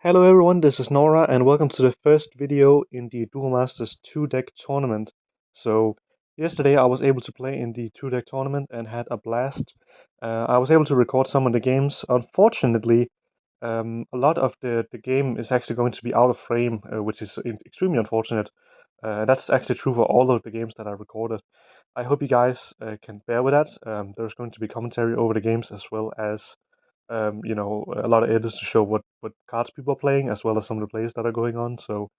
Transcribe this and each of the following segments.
Hello everyone, this is Nora and welcome to the first video in the Duel Masters 2-deck tournament. So yesterday I was able to play in the 2-deck tournament and had a blast. I was able to record some of the games. Unfortunately, a lot of the game is actually going to be out of frame, which is extremely unfortunate. That's actually true for all of the games that I recorded. I hope you guys can bear with that. There's going to be commentary over the games as well as a lot of edits to show what cards people are playing, as well as some of the plays that are going on. So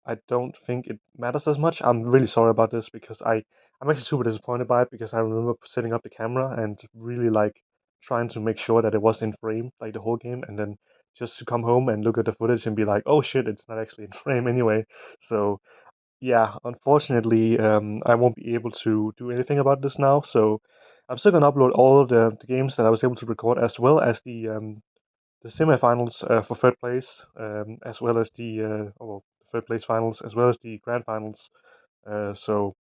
I don't think it matters as much. I'm really sorry about this because I'm actually super disappointed by it because I remember setting up the camera and really like trying to make sure that it was in frame like the whole game, and then just to come home and look at the footage and be like, oh shit, it's not actually in frame anyway. So yeah, unfortunately, I won't be able to do anything about this now. So I'm still gonna upload all of the games that I was able to record, as well as the semifinals for third place, as well as the third place finals, as well as the grand finals. So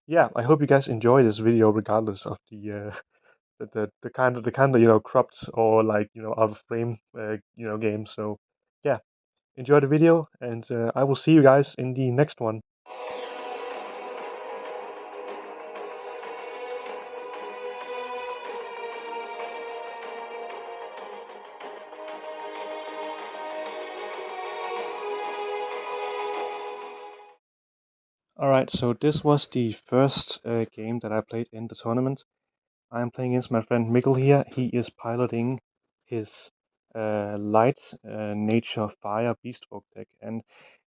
yeah, I hope you guys enjoy this video, regardless of the kind of cropped or like out of frame game. So yeah, enjoy the video, and I will see you guys in the next one. Alright, so this was the first game that I played in the tournament. I am playing against my friend Mikkel here. He is piloting his light nature fire beastfolk deck, and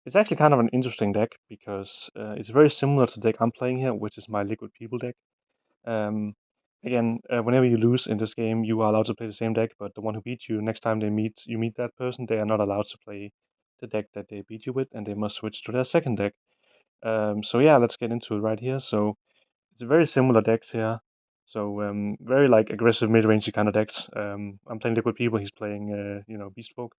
it's actually kind of an interesting deck because it's very similar to the deck I'm playing here, which is my liquid people deck. Um, whenever you lose in this game, you are allowed to play the same deck, but the one who beats you, next time you meet that person, they are not allowed to play the deck that they beat you with, and they must switch to their second deck. So yeah, let's get into it right here. So it's a very similar decks here. So very like aggressive mid-range kind of decks. I'm playing Liquid People. He's playing Beast Folk.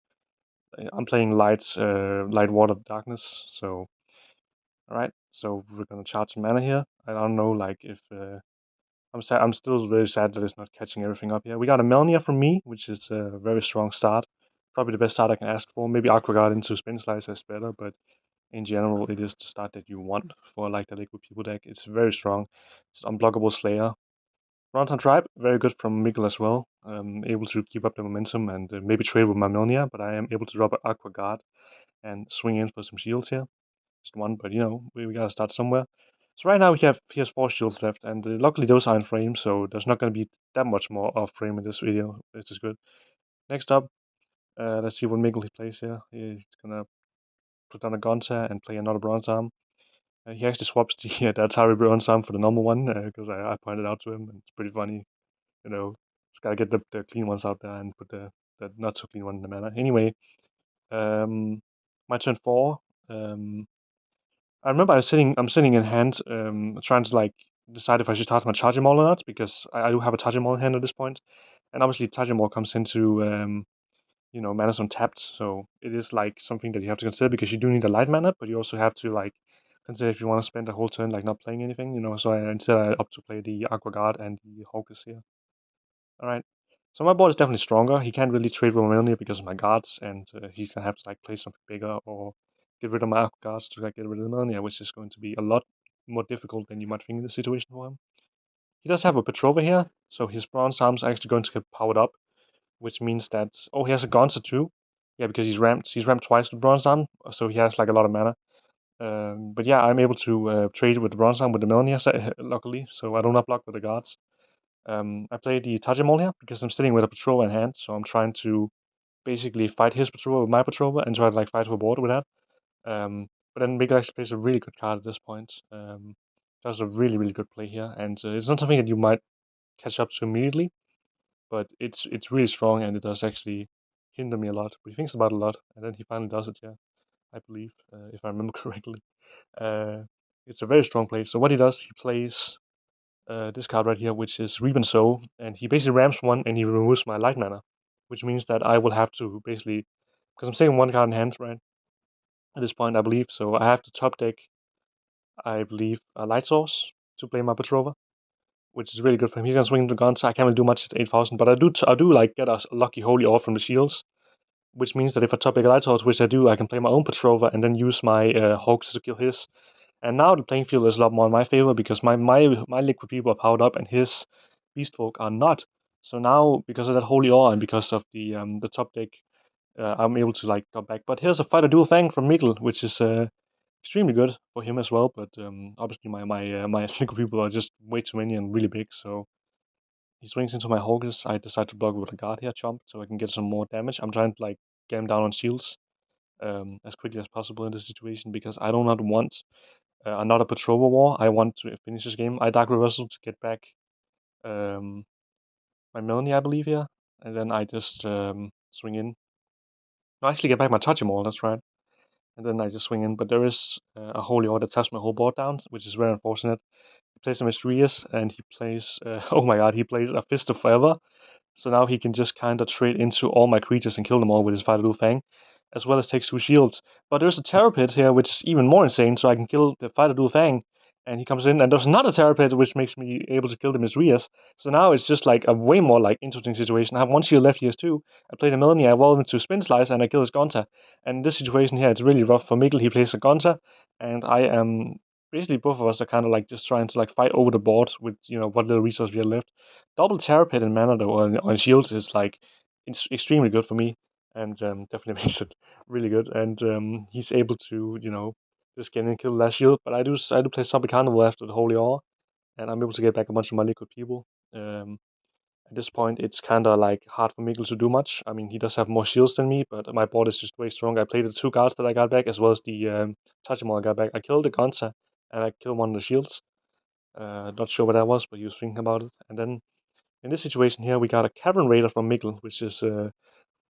I'm playing Light Water Darkness. So all right. So we're gonna charge some mana here. I don't know like if I'm sad. I'm still very sad that it's not catching everything up here. We got a Melnia from me, which is a very strong start. Probably the best start I can ask for. Maybe Aqua Guard into Spin Slicer is better, but in general, it is the start that you want for like the Liquid People deck. It's very strong. It's unblockable Slayer. Bronze Tribe, very good from Mikkel as well. Able to keep up the momentum and maybe trade with Mammonia, but I am able to drop an Aqua Guard and swing in for some shields here. Just one, but we gotta start somewhere. So right now he has 4 shields left, and luckily those are in frame, so there's not gonna be that much more off frame in this video, which is good. Next up, let's see what Mikkel he plays here. He's gonna put down a Gonta and play another Bronze Arm. He actually swaps the Atari Bronze Arm for the normal one because I pointed out to him, and it's pretty funny. Just gotta get the clean ones out there and put the not so clean one in the mana. Anyway, um, my turn 4. Um, I remember I'm sitting in hand, trying to like decide if I should start my Charging Maul or not, because I do have a Charging Maul in hand at this point, and obviously Charging Maul comes into mana's untapped, so it is like something that you have to consider because you do need a light mana, but you also have to like consider if you want to spend the whole turn like not playing anything. So instead I opt to play the Aqua Guard and the Hawkers here. Alright. So my board is definitely stronger. He can't really trade with Romania because of my guards, and he's gonna have to like play something bigger or get rid of my Aqua Guards to like get rid of the Romania, which is going to be a lot more difficult than you might think in this situation for him. He does have a Petrova here, so his bronze arms are actually going to get powered up, which means that he has a Gonza too. Yeah, because he's ramped twice with bronze arm, so he has like a lot of mana. But yeah, I'm able to trade with the bronze arm with the Melania, luckily, so I do not block with the guards. I play the Tajamol here because I'm sitting with a Petrova in hand, so I'm trying to basically fight his Petrova with my Petrova and try to like fight for board with that. But then Miguel actually plays a really good card at this point. Does a really really good play here, and it's not something that you might catch up to immediately, but it's really strong, and it does actually hinder me a lot. But he thinks about it a lot, and then he finally does it. Yeah, I believe, if I remember correctly. Uh, it's a very strong play. So what he does, he plays this card right here, which is Reap and Sow, and he basically ramps one and he removes my light mana, which means that I will have to basically, because I'm saving one card in hand, right? At this point, I believe, so I have to top deck, I believe, a Light Source to play my Petrova, which is really good for him. He's gonna swing the guns. I can't really do much at 8,000, but I do like get a lucky holy orb from the shields, which means that if I top deck a light source, which I do, I can play my own Petrova and then use my Hogs to kill his. And now the playing field is a lot more in my favor because my liquid people are powered up and his beast folk are not. So now, because of that holy awe and because of the top deck, I'm able to like go back. But here's a fighter dual fang from Mikkel, which is extremely good for him as well. But obviously my liquid people are just way too many and really big. So he swings into my Hawkers. I decide to block with a guard here, chomp, so I can get some more damage. I'm trying to like get him down on shields as quickly as possible in this situation because I do not want another Petrova war. I want to finish this game. I Dark Reversal to get back um, my Melanie, I believe, here. And then I just swing in. No, actually get back my Touchy that's right. And then I just swing in. But there is a Holy Order that taps my whole board down, which is very unfortunate. He plays a Mysterious, and he plays, oh my god, he plays a Fist of Forever. So now he can just kind of trade into all my creatures and kill them all with his Fighter Duel Fang, as well as takes 2 shields. But there's a Terror Pit here, which is even more insane, so I can kill the Fighter Duel Fang. And he comes in, and there's another Terror Pit, which makes me able to kill the Misrias. So now it's just like a way more like interesting situation. I have 1 shield left, he has 2. I play the Melanie, I evolve into Spin Slice, and I kill his Gonta. And in this situation here, it's really rough for Mikkel. He plays a Gonta, and I am basically both of us are kind of like just trying to like fight over the board with what little resource we have left. Double Terror Pit and mana though on shields is like it's extremely good for me, and definitely makes it really good. And he's able to just get in and kill the last shield. But I do play Zombie Carnival after the Holy Awe, and I'm able to get back a bunch of my liquid people. Um, at this point, it's kind of like hard for Mikkel to do much. I mean, he does have more shields than me, but my board is just way stronger. I played the 2 guards that I got back as well as the Tachimon I got back. I killed the Gonza and I killed one of the shields. Not sure what that was, but he was thinking about it. And then in this situation here, we got a Cavern Raider from Mikkel, which is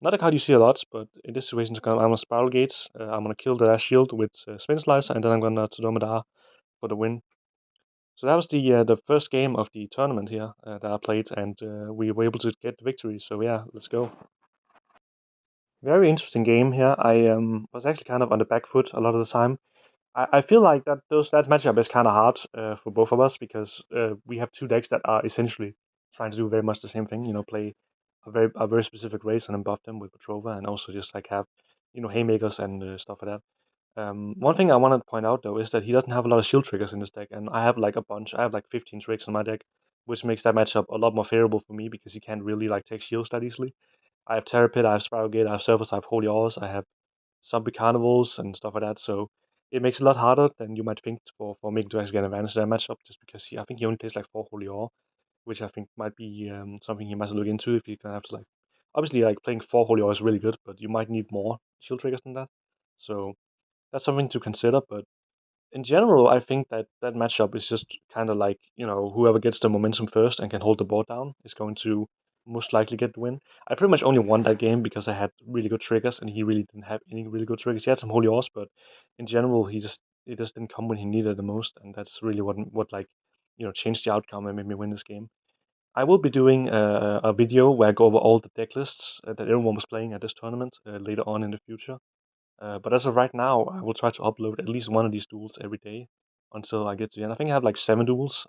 not a card you see a lot, but in this situation, I'm gonna Spiral Gate. I'm gonna kill the last shield with Spin Slicer, and then I'm gonna Tsudomada for the win. So that was the first game of the tournament here that I played, and we were able to get the victory. So yeah, let's go. Very interesting game here. I was actually kind of on the back foot a lot of the time. I feel like that matchup is kind of hard for both of us because we have 2 decks that are essentially trying to do very much the same thing. Play a very specific race and then buff them with Petrova, and also just like have haymakers and stuff like that. One thing I wanted to point out though is that he doesn't have a lot of shield triggers in this deck, and I have like a bunch. I have like 15 tricks in my deck, which makes that matchup a lot more favorable for me because he can't really like take shields that easily. I have Terror Pit, I have Spiral Gate, I have Surface, I have Holy Ores, I have Zombie Carnivals and stuff like that. So it makes it a lot harder than you might think for Mick to actually get advantage of that matchup, just because I think he only plays like 4 Holy Ore, which I think might be something he must look into if he's gonna have to like. Obviously, like playing 4 Holy Ore is really good, but you might need more shield triggers than that. So that's something to consider. But in general, I think that that matchup is just kind of like whoever gets the momentum first and can hold the board down is going to most likely get the win. I pretty much only won that game because I had really good triggers and he really didn't have any really good triggers. He had some holy ores, but in general, he just didn't come when he needed it the most, and that's really what like changed the outcome and made me win this game. I will be doing a video where I go over all the deck lists that everyone was playing at this tournament later on in the future. But as of right now, I will try to upload at least one of these duels every day until I get to the end. I think I have like 7 duels,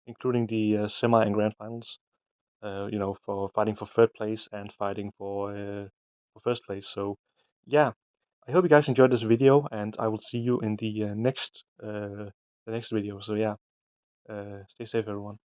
including the semi and grand finals. For fighting for third place and fighting for first place. So, yeah, I hope you guys enjoyed this video, and I will see you in the next video. So yeah, stay safe, everyone.